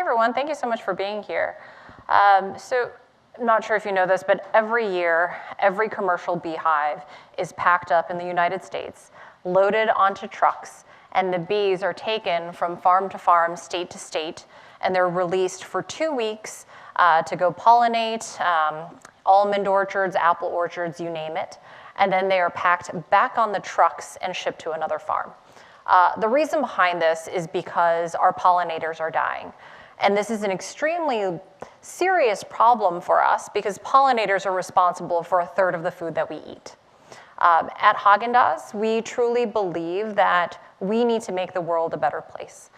everyone, thank you so much for being here. So I'm not sure if you know this, but every year, every commercial beehive is packed up in the United States, loaded onto trucks, and the bees are taken from farm to farm, state to state, and they're released for 2 weeks to go pollinate almond orchards, apple orchards, you name it. And then they are packed back on the trucks and shipped to another farm. The reason behind this is because our pollinators are dying. And this is an extremely serious problem for us because pollinators are responsible for 1/3 of the food that we eat. At Häagen-Dazs, we truly believe that we need to make the world a better place.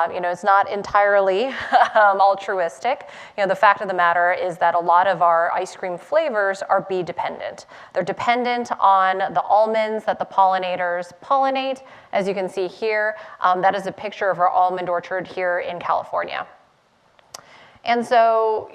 It's not entirely altruistic. The fact of the matter is that a lot of our ice cream flavors are bee dependent. They're dependent on the almonds that the pollinators pollinate. As you can see here, that is a picture of our almond orchard here in California. And so,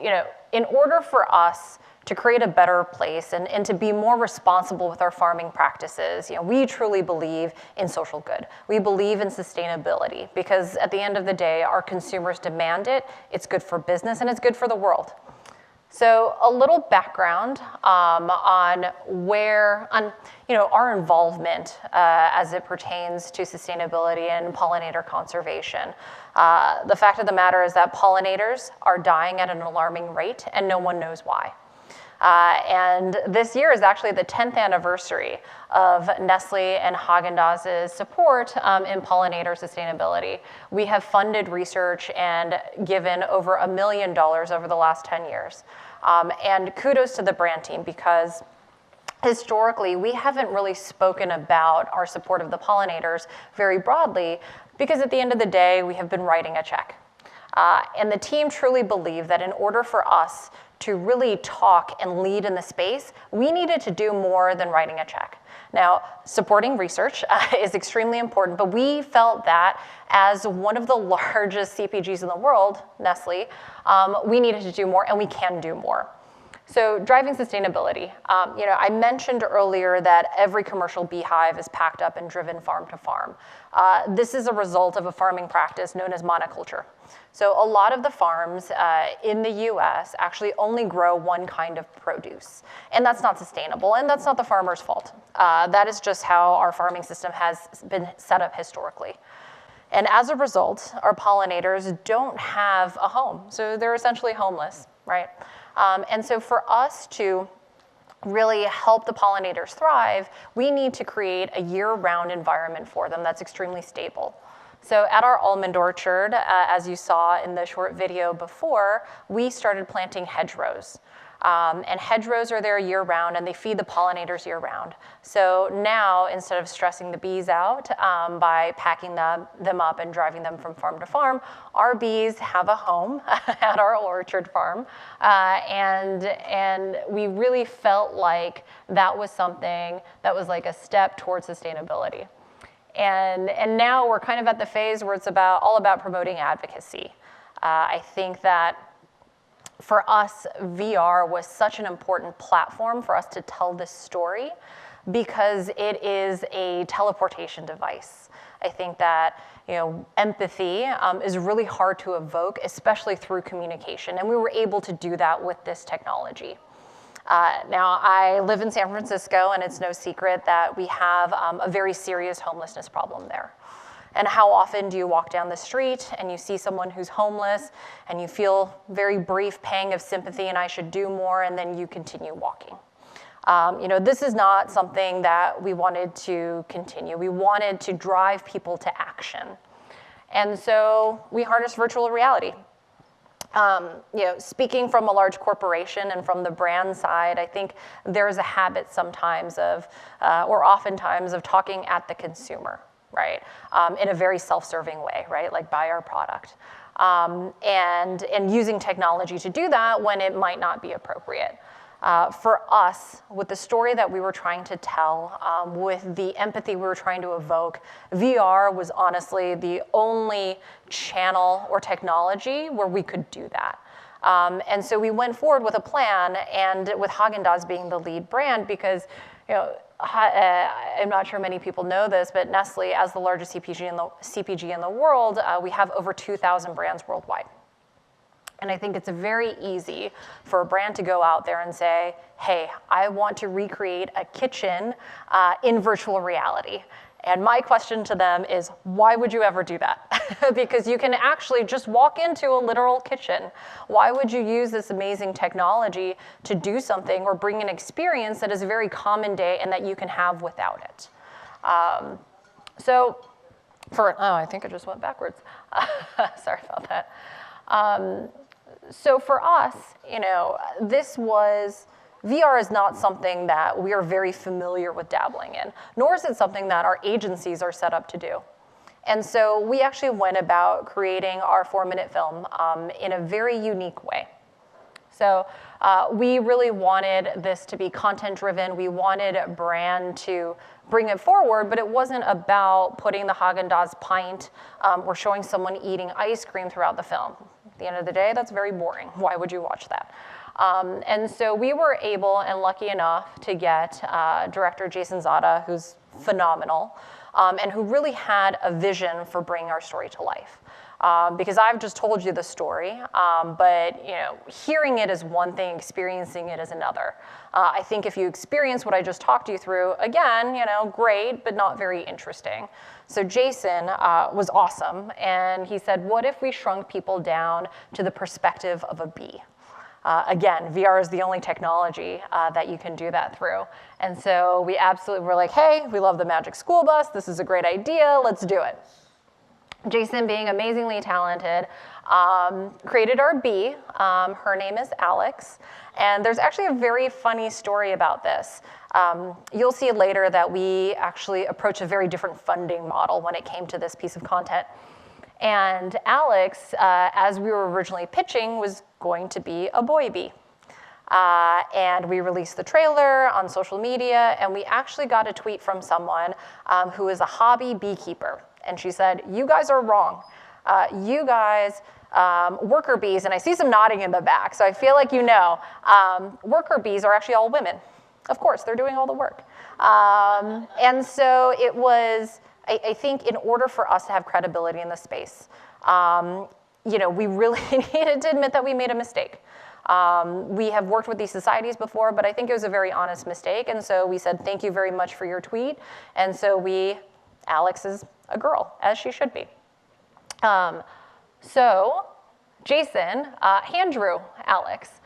in order for us to create a better place and to be more responsible with our farming practices, we truly believe in social good. We believe in sustainability because at the end of the day, our consumers demand it. It's good for business and it's good for the world. So a little background on our involvement as it pertains to sustainability and pollinator conservation. The fact of the matter is that pollinators are dying at an alarming rate and no one knows why. And this year is actually the 10th anniversary of Nestle and Häagen-Dazs' support in pollinator sustainability. We have funded research and given over $1 million over the last 10 years. And kudos to the brand team because historically, we haven't really spoken about our support of the pollinators very broadly because at the end of the day, we have been writing a check. And the team truly believed that in order for us to really talk and lead in the space, we needed to do more than writing a check. Now, supporting research is extremely important, but we felt that as one of the largest CPGs in the world, Nestle, we needed to do more and we can do more. So driving sustainability. I mentioned earlier that every commercial beehive is packed up and driven farm to farm. This is a result of a farming practice known as monoculture. So a lot of the farms in the US actually only grow one kind of produce. And that's not sustainable, and that's not the farmer's fault. That is just how our farming system has been set up historically. And as a result, our pollinators don't have a home. So they're essentially homeless, right? And so for us to really help the pollinators thrive, we need to create a year-round environment for them that's extremely stable. So at our almond orchard, as you saw in the short video before, we started planting hedgerows. And hedgerows are there year-round, and they feed the pollinators year-round. So now, instead of stressing the bees out by packing them up and driving them from farm to farm, our bees have a home at our orchard farm. And we really felt like that was something that was like a step towards sustainability. And now we're kind of at the phase where it's all about promoting advocacy. I think that for us, VR was such an important platform for us to tell this story because it is a teleportation device. I think that empathy is really hard to evoke, especially through communication, and we were able to do that with this technology. Now, I live in San Francisco, and it's no secret that we have a very serious homelessness problem there. And how often do you walk down the street and you see someone who's homeless and you feel very brief pang of sympathy and I should do more, and then you continue walking. This is not something that we wanted to continue. We wanted to drive people to action. And so we harnessed virtual reality. Speaking from a large corporation and from the brand side, I think there's a habit sometimes or oftentimes of talking at the consumer, right? In a very self-serving way, right? Like buy our product. And using technology to do that when it might not be appropriate. For us, with the story that we were trying to tell, with the empathy we were trying to evoke, VR was honestly the only channel or technology where we could do that. And so we went forward with a plan, and with Häagen-Dazs being the lead brand, because I'm not sure many people know this, but Nestle, as the largest CPG in the world, we have over 2,000 brands worldwide. And I think it's very easy for a brand to go out there and say, hey, I want to recreate a kitchen in virtual reality. And my question to them is, why would you ever do that? Because you can actually just walk into a literal kitchen. Why would you use this amazing technology to do something or bring an experience that is very common day and that you can have without it? I think I just went backwards. Sorry about that. So for us, VR is not something that we are very familiar with dabbling in, nor is it something that our agencies are set up to do. And so we actually went about creating our 4-minute film in a very unique way. So we really wanted this to be content-driven. We wanted a brand to bring it forward, but it wasn't about putting the Häagen-Dazs pint or showing someone eating ice cream throughout the film. At the end of the day, that's very boring. Why would you watch that? And so we were able and lucky enough to get director Jason Sada, who's phenomenal, and who really had a vision for bringing our story to life. Because I've just told you the story, but hearing it is one thing, experiencing it is another. I think if you experience what I just talked you through, again, great, but not very interesting. So Jason was awesome, and he said, what if we shrunk people down to the perspective of a bee? Again, VR is the only technology that you can do that through. And so we absolutely were like, hey, we love the Magic School Bus. This is a great idea. Let's do it. Jason, being amazingly talented, created our bee. Her name is Alex. And there's actually a very funny story about this. You'll see later that we actually approached a very different funding model when it came to this piece of content. And Alex, as we were originally pitching, was going to be a boy bee. And we released the trailer on social media, and we actually got a tweet from someone who is a hobby beekeeper. And she said, you guys are wrong. You guys, worker bees, and I see some nodding in the back, so I feel like worker bees are actually all women. Of course, they're doing all the work. And so it was, I think in order for us to have credibility in the space, we really needed to admit that we made a mistake. We have worked with these societies before, but I think it was a very honest mistake. And so we said, thank you very much for your tweet. And so Alex is a girl, as she should be. So Jason hand drew Alex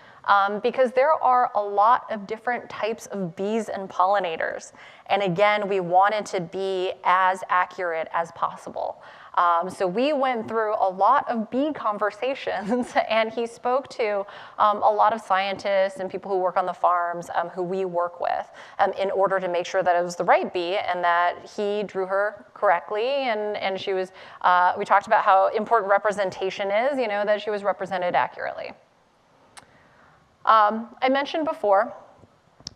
because there are a lot of different types of bees and pollinators. And again, we wanted to be as accurate as possible. So we went through a lot of bee conversations, and he spoke to a lot of scientists and people who work on the farms who we work with in order to make sure that it was the right bee and that he drew her correctly. And she was, we talked about how important representation is, that she was represented accurately. I mentioned before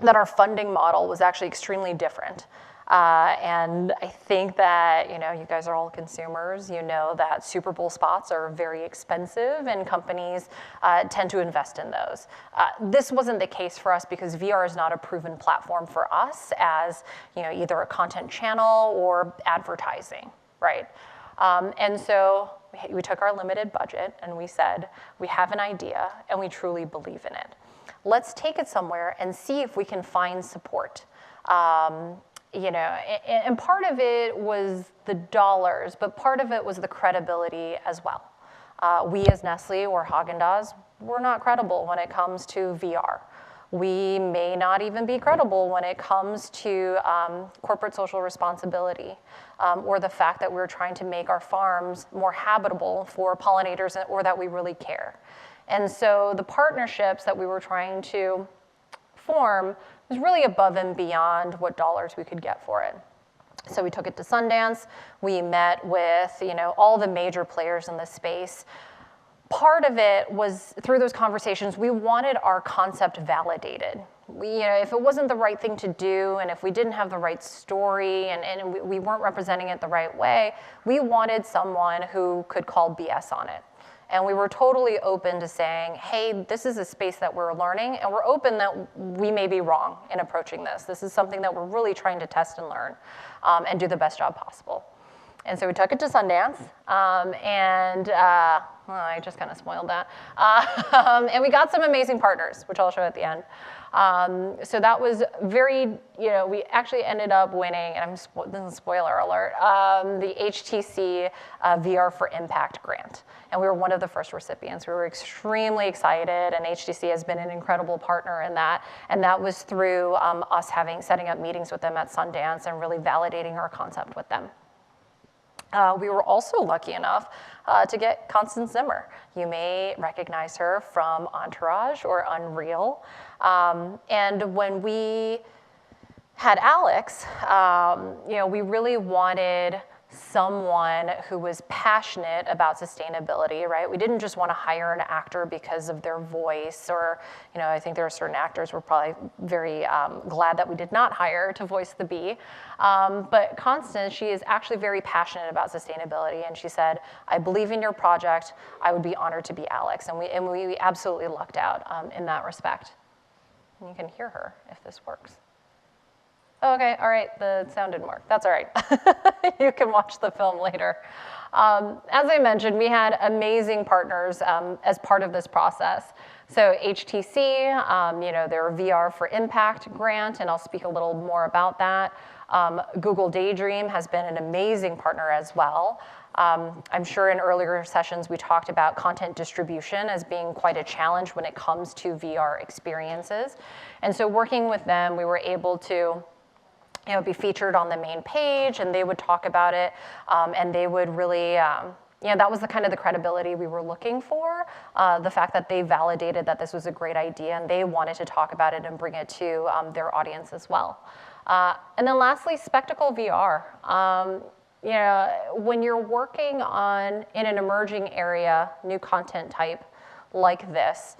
that our funding model was actually extremely different. And I think that, you guys are all consumers. You know that Super Bowl spots are very expensive and companies tend to invest in those. This wasn't the case for us because VR is not a proven platform for us as, either a content channel or advertising, right? And so we took our limited budget and we said, we have an idea and we truly believe in it. Let's take it somewhere and see if we can find support. And part of it was the dollars, but part of it was the credibility as well. We as Nestle or Häagen-Dazs, we're not credible when it comes to VR. We may not even be credible when it comes to corporate social responsibility or the fact that we're trying to make our farms more habitable for pollinators or that we really care. And so the partnerships that we were trying to form was really above and beyond what dollars we could get for it. So we took it to Sundance. We met with all the major players in the space. Part of it was through those conversations, we wanted our concept validated. If it wasn't the right thing to do and if we didn't have the right story and we weren't representing it the right way, we wanted someone who could call BS on it. And we were totally open to saying, hey, this is a space that we're learning, and we're open that we may be wrong in approaching this. This is something that we're really trying to test and learn and do the best job possible. And so we took it to Sundance, and Well, I just kind of spoiled that. And we got some amazing partners, which I'll show at the end. So that was very, we actually ended up winning, and this is a spoiler alert, the HTC VR For Impact grant. And we were one of the first recipients. We were extremely excited, and HTC has been an incredible partner in that. And that was through us setting up meetings with them at Sundance and really validating our concept with them. We were also lucky enough to get Constance Zimmer. You may recognize her from Entourage or Unreal. And when we had Alex, we really wanted someone who was passionate about sustainability, right? We didn't just want to hire an actor because of their voice, or, I think there are certain actors we're probably very glad that we did not hire to voice the bee. But Constance, she is actually very passionate about sustainability, and she said, I believe in your project. I would be honored to be Alex. And we absolutely lucked out in that respect. And you can hear her if this works. Okay, all right, the sound didn't work. That's all right. You can watch the film later. As I mentioned, we had amazing partners as part of this process. So HTC, their VR For Impact grant, and I'll speak a little more about that. Google Daydream has been an amazing partner as well. I'm sure in earlier sessions we talked about content distribution as being quite a challenge when it comes to VR experiences. And so working with them, we were able to be featured on the main page, and they would talk about it, and they would really, that was the kind of the credibility we were looking for, the fact that they validated that this was a great idea, and they wanted to talk about it and bring it to their audience as well. And then lastly, Spectacle VR. When you're working in an emerging area, new content type like this,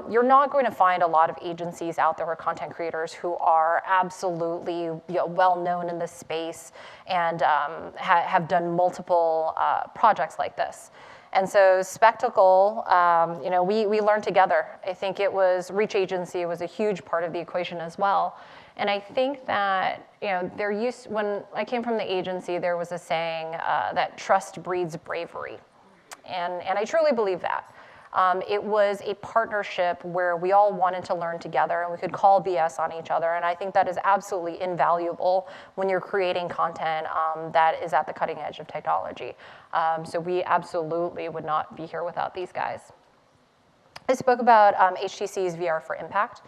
you're not going to find a lot of agencies out there or content creators who are absolutely well known in this space and have done multiple projects like this. And so Spectacle, we learned together. I think it was Reach Agency was a huge part of the equation as well. And I think that when I came from the agency, there was a saying that trust breeds bravery, and I truly believe that. It was a partnership where we all wanted to learn together and we could call BS on each other. And I think that is absolutely invaluable when you're creating content that is at the cutting edge of technology. So we absolutely would not be here without these guys. I spoke about HTC's VR For Impact.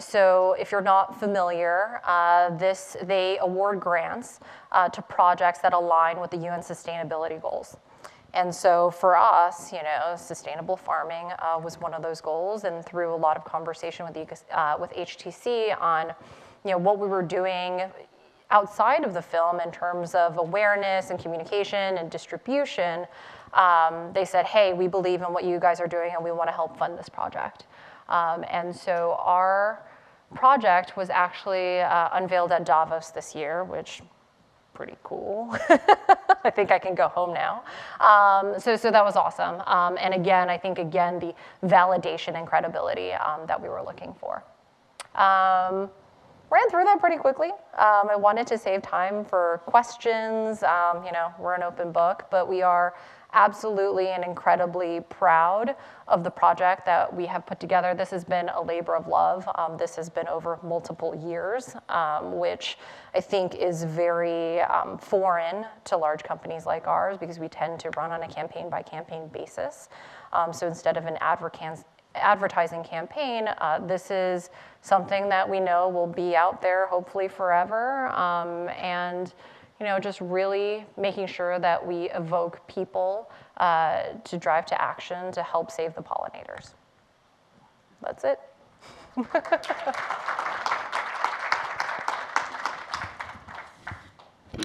So if you're not familiar, they award grants to projects that align with the UN sustainability goals. And so for us, sustainable farming was one of those goals, and through a lot of conversation with HTC on, what we were doing outside of the film in terms of awareness and communication and distribution, they said, hey, we believe in what you guys are doing and we want to help fund this project. And so our project was actually unveiled at Davos this year, which pretty cool. I think I can go home now. So that was awesome. And again, I think, the validation and credibility that we were looking for. Ran through that pretty quickly. I wanted to save time for questions. We're an open book, but we are absolutely and incredibly proud of the project that we have put together. This has been a labor of love. This has been over multiple years, which I think is very foreign to large companies like ours because we tend to run on a campaign by campaign basis. So instead of an advertising campaign, this is something that we know will be out there hopefully forever, and just really making sure that we evoke people to drive to action to help save the pollinators. That's it.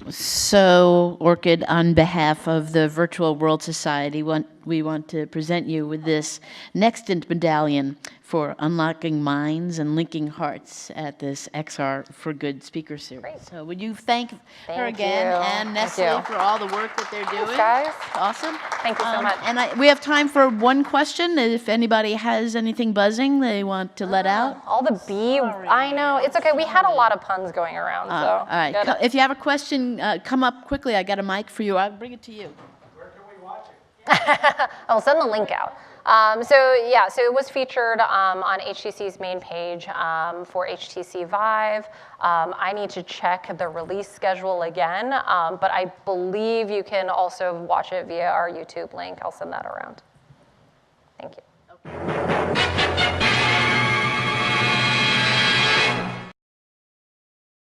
So, Orchid, on behalf of the Virtual World Society, we want to present you with this next medallion for unlocking minds and linking hearts at this XR for Good speaker series. Great. So would you thank her again you. and Nestle for all the work that they're doing? Thanks, guys. Awesome. Thank you so much. And we have time for one question. If anybody has anything buzzing they want to let out. All the bee, I know. It's okay. We had a lot of puns going around. So all right. If you have a question, come up quickly. I got a mic for you. I'll bring it to you. Where can we watch it? I'll send the link out. So it was featured on HTC's main page for HTC Vive. I need to check the release schedule again, but I believe you can also watch it via our YouTube link. I'll send that around. Thank you.